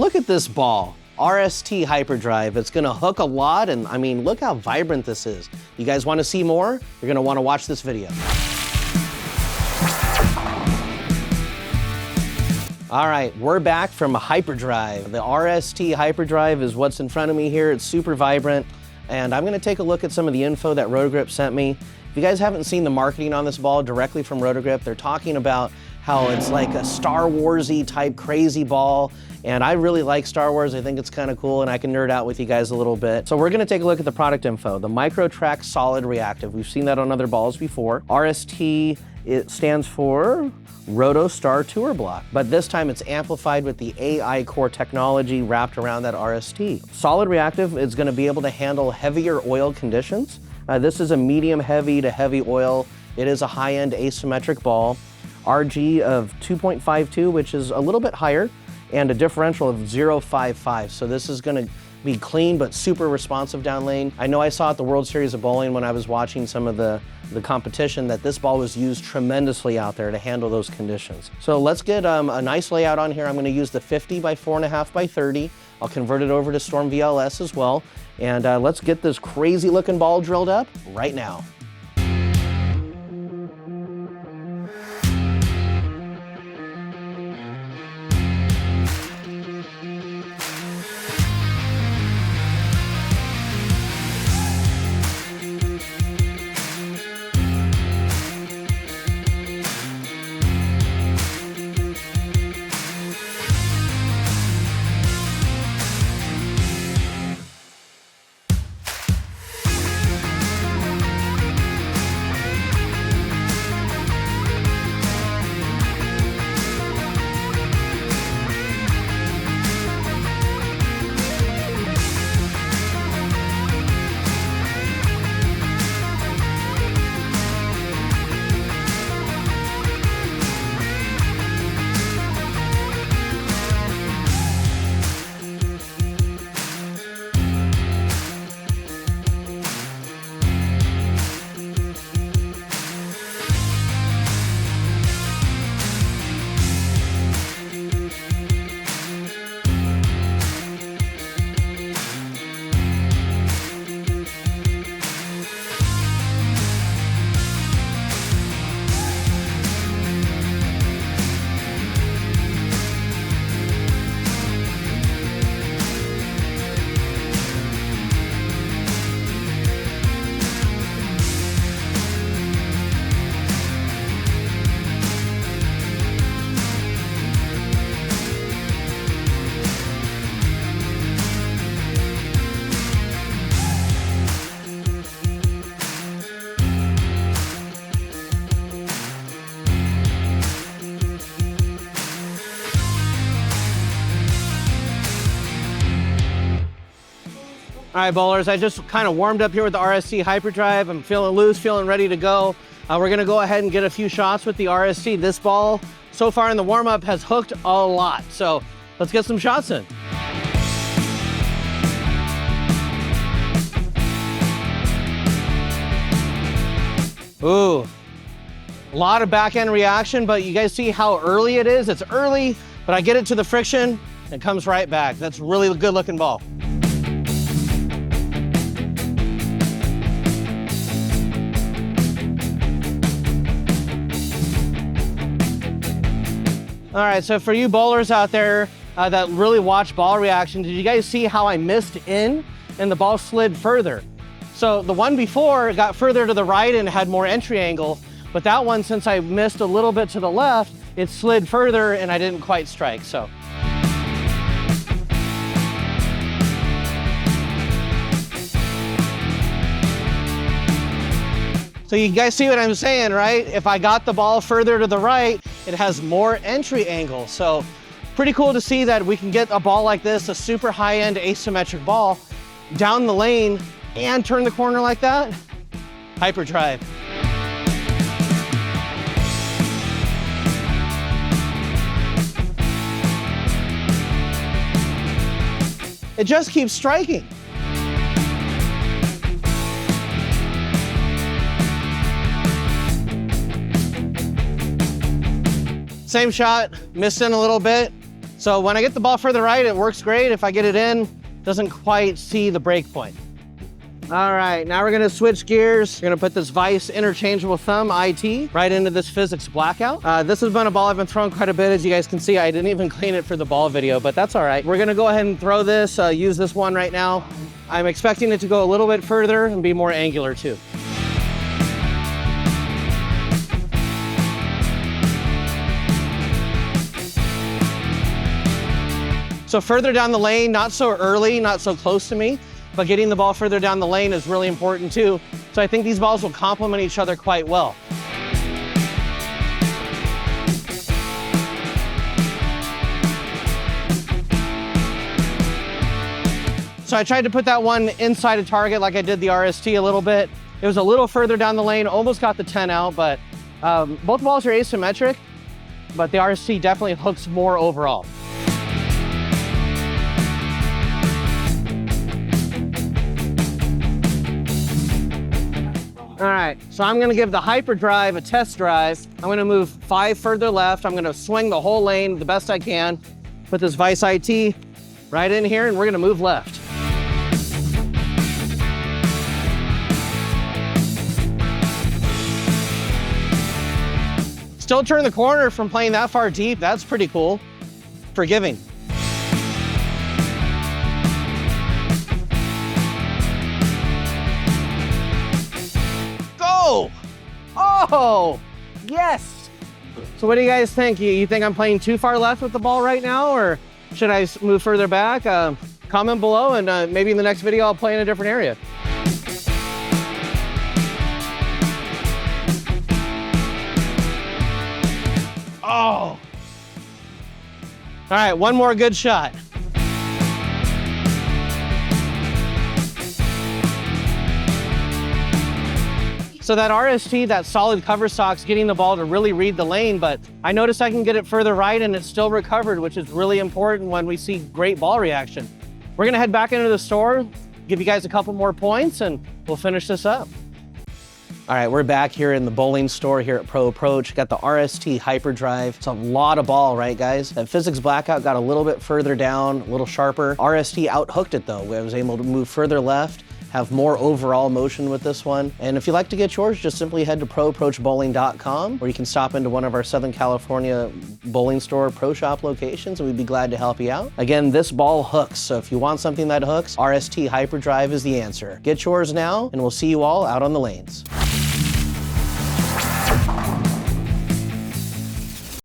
Look at this ball, RST Hyperdrive. It's gonna hook a lot, and I mean, look how vibrant this is. You guys wanna see more? You're gonna wanna watch this video. All right, we're back from Hyperdrive. The RST Hyperdrive is what's in front of me here. It's super vibrant, and I'm gonna take a look at some of the info that Roto Grip sent me. If you guys haven't seen the marketing on this ball directly from Roto Grip, they're talking about how it's like a Star Wars-y type crazy ball, and I really like Star Wars. I think it's kind of cool, and I can nerd out with you guys a little bit. So we're gonna take a look at the product info. The MicroTrax Solid Reactive. We've seen that on other balls before. RST, it stands for Roto Star Tour Block, but this time it's amplified with the AI core technology wrapped around that RST. Solid Reactive is gonna be able to handle heavier oil conditions. This is a medium heavy to heavy oil. It is a high-end asymmetric ball. RG of 2.52, which is a little bit higher, and a differential of 0.55. So this is gonna be clean but super responsive down lane. I know I saw at the World Series of Bowling when I was watching some of the competition that this ball was used tremendously out there to handle those conditions. So let's get a nice layout on here. I'm gonna use the 50 by 4.5 by 30. I'll convert it over to Storm VLS as well. And let's get this crazy looking ball drilled up right now. All right, bowlers, I just kind of warmed up here with the RST Hyperdrive. I'm feeling loose, feeling ready to go. We're gonna go ahead and get a few shots with the RST. This ball, so far in the warm-up, has hooked a lot. So let's get some shots in. Ooh, a lot of back-end reaction, but you guys see how early it is? It's early, but I get it to the friction, it comes right back. That's a really good looking ball. All right, so for you bowlers out there that really watch ball reaction, did you guys see how I missed in and the ball slid further? So the one before got further to the right and had more entry angle, but that one, since I missed a little bit to the left, it slid further and I didn't quite strike, so. So you guys see what I'm saying, right? If I got the ball further to the right, it has more entry angle. So pretty cool to see that we can get a ball like this, a super high-end asymmetric ball, down the lane and turn the corner like that. Hyperdrive. It just keeps striking. Same shot, missed in a little bit, So when I get the ball further right, it works great. If I get it in, doesn't quite see the break point. All right, now we're gonna switch gears. We're gonna put this Vice interchangeable thumb IT right into this Physix Blackout. This has been a ball I've been throwing quite a bit. As you guys can see, I didn't even clean it for the ball video, but that's all right. We're gonna go ahead and throw this, use this one right now. I'm expecting it to go a little bit further and be more angular too. So further down the lane, not so early, not so close to me, but getting the ball further down the lane is really important too. So I think these balls will complement each other quite well. So I tried to put that one inside a target like I did the RST a little bit. It was a little further down the lane, almost got the 10 out, but both balls are asymmetric, but the RST definitely hooks more overall. All right, so I'm gonna give the Hyperdrive a test drive. I'm gonna move 5 further left. I'm gonna swing the whole lane the best I can. Put this Vice IT right in here and we're gonna move left. Still turn the corner from playing that far deep. That's pretty cool. Forgiving. Oh, yes. So what do you guys think? You think I'm playing too far left with the ball right now, or should I move further back? Comment below, and maybe in the next video I'll play in a different area. Oh. All right, one more good shot. So that RST, that solid cover stock's getting the ball to really read the lane, but I noticed I can get it further right and it's still recovered, which is really important when we see great ball reaction. We're gonna head back into the store, give you guys a couple more points, and we'll finish this up. All right, we're back here in the bowling store here at Pro Approach. Got the RST Hyperdrive. It's a lot of ball, right, guys? That Physix Blackout got a little bit further down, a little sharper. RST out-hooked it though. I was able to move further left, have more overall motion with this one. And if you'd like to get yours, just simply head to proapproachbowling.com, or you can stop into one of our Southern California bowling store pro shop locations, and we'd be glad to help you out. Again, this ball hooks, so if you want something that hooks, RST Hyperdrive is the answer. Get yours now, and we'll see you all out on the lanes.